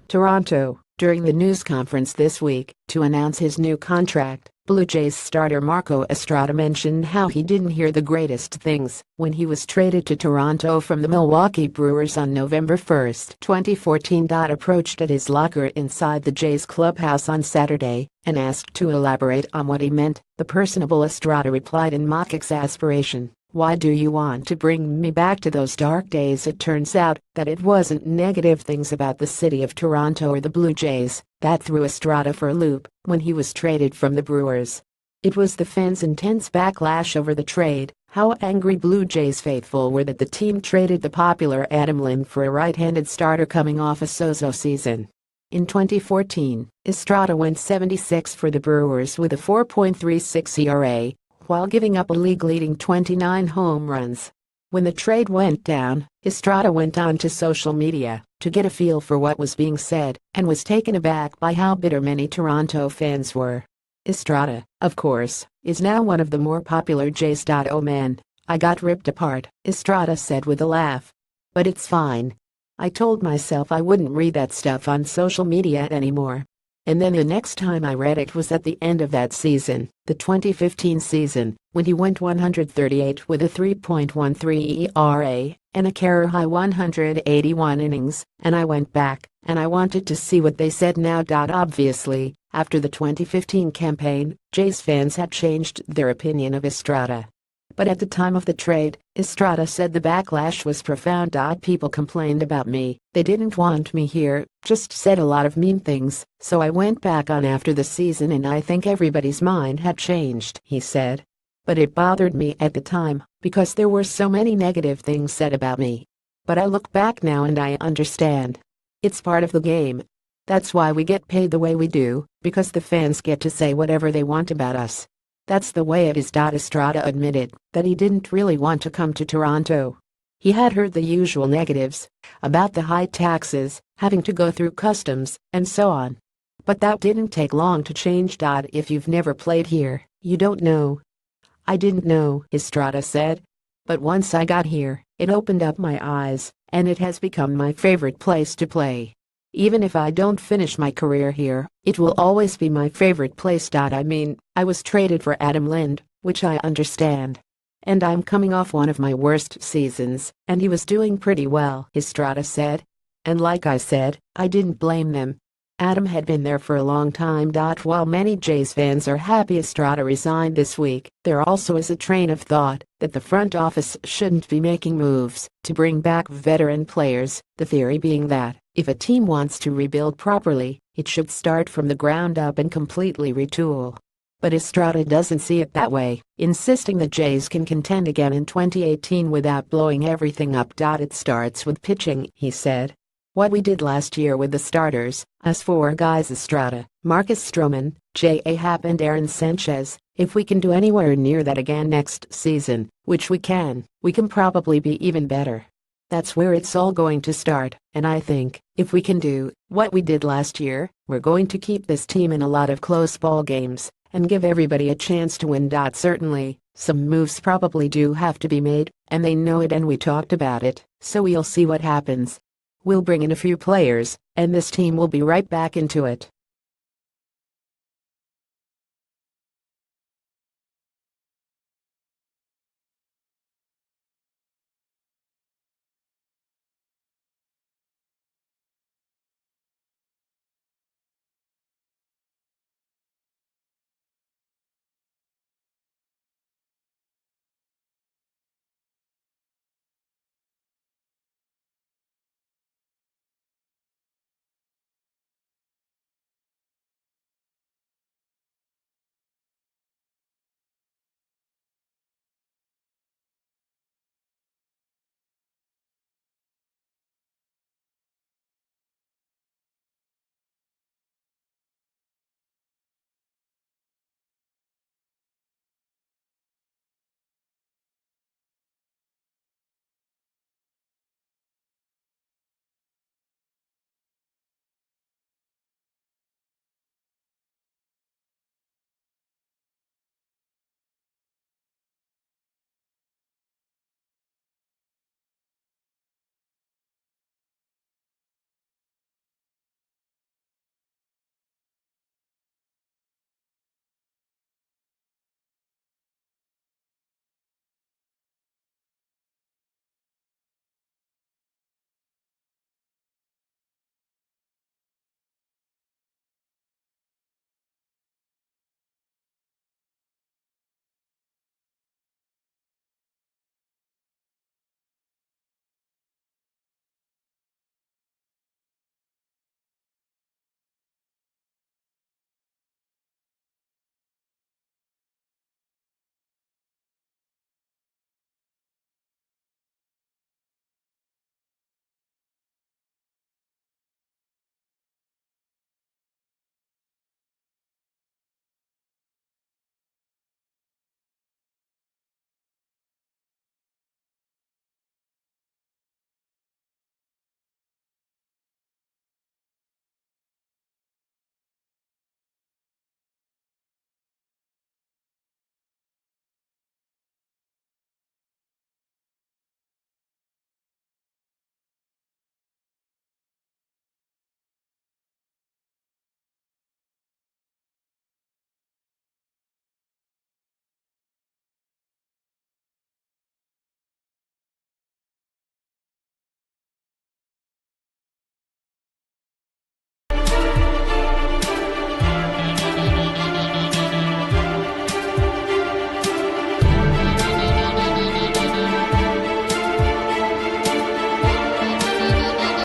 Toronto. During the news conference this week to announce his new contract, Blue Jays starter Marco Estrada mentioned how he didn't hear the greatest things when he was traded to Toronto from the Milwaukee Brewers on November 1, 2014. Approached at his locker inside the Jays clubhouse on Saturday and asked to elaborate on what he meant. The personable Estrada replied in mock exasperation, "Why do you want to bring me back to those dark days?" It turns out that it wasn't negative things about the city of Toronto or the Blue Jays that threw Estrada for a loop when he was traded from the Brewers. It was the fans' intense backlash over the trade, how angry Blue Jays faithful were that the team traded the popular Adam Lind for a right-handed starter coming off a so-so season. In 2014, Estrada went 76 for the Brewers with a 4.36 ERA, while giving up a league-leading 29 home runs. When the trade went down, Estrada went on to social media to get a feel for what was being said and was taken aback by how bitter many Toronto fans were. Estrada, of course, is now one of the more popular Jays. "Oh man, I got ripped apart," Estrada said with a laugh. "But it's fine. I told myself I wouldn't read that stuff on social media anymore. And then the next time I read it was at the end of that season, the 2015 season, when he went 138 with a 3.13 ERA and a career-high 181 innings, and I went back and I wanted to see what they said now." Obviously, after the 2015 campaign, Jays fans had changed their opinion of Estrada. But at the time of the trade, Estrada said the backlash was profound. "People complained about me, they didn't want me here, just said a lot of mean things, so I went back on after the season and I think everybody's mind had changed," he said. "But it bothered me at the time, because there were so many negative things said about me. But I look back now and I understand. It's part of the game. That's why we get paid the way we do, because the fans get to say whatever they want about us. That's the way it is." Estrada admitted that he didn't really want to come to Toronto. He had heard the usual negatives about the high taxes, having to go through customs, and so on. But that didn't take long to change. "If you've never played here, you don't know." "I didn't know," Estrada said. "But once I got here, it opened up my eyes, and it has become my favorite place to play. Even if I don't finish my career here, it will always be my favorite place. I mean, I was traded for Adam Lind, which I understand. And I'm coming off one of my worst seasons, and he was doing pretty well," Estrada said. "And like I said, I didn't blame them. Adam had been there for a long time." While many Jays fans are happy Estrada resigned this week, there also is a train of thought that the front office shouldn't be making moves to bring back veteran players, the theory being that if a team wants to rebuild properly, it should start from the ground up and completely retool. But Estrada doesn't see it that way, insisting the Jays can contend again in 2018 without blowing everything up. "It starts with pitching," he said. "What we did last year with the starters, us four guys, Estrada, Marcus Stroman, J.A. Happ and Aaron Sanchez, if we can do anywhere near that again next season, which we can probably be even better. That's where it's all going to start, and I think, if we can do what we did last year, we're going to keep this team in a lot of close ball games and give everybody a chance to win." Certainly, some moves probably do have to be made, and they know it and we talked about it, so we'll see what happens. We'll bring in a few players, and this team will be right back into it.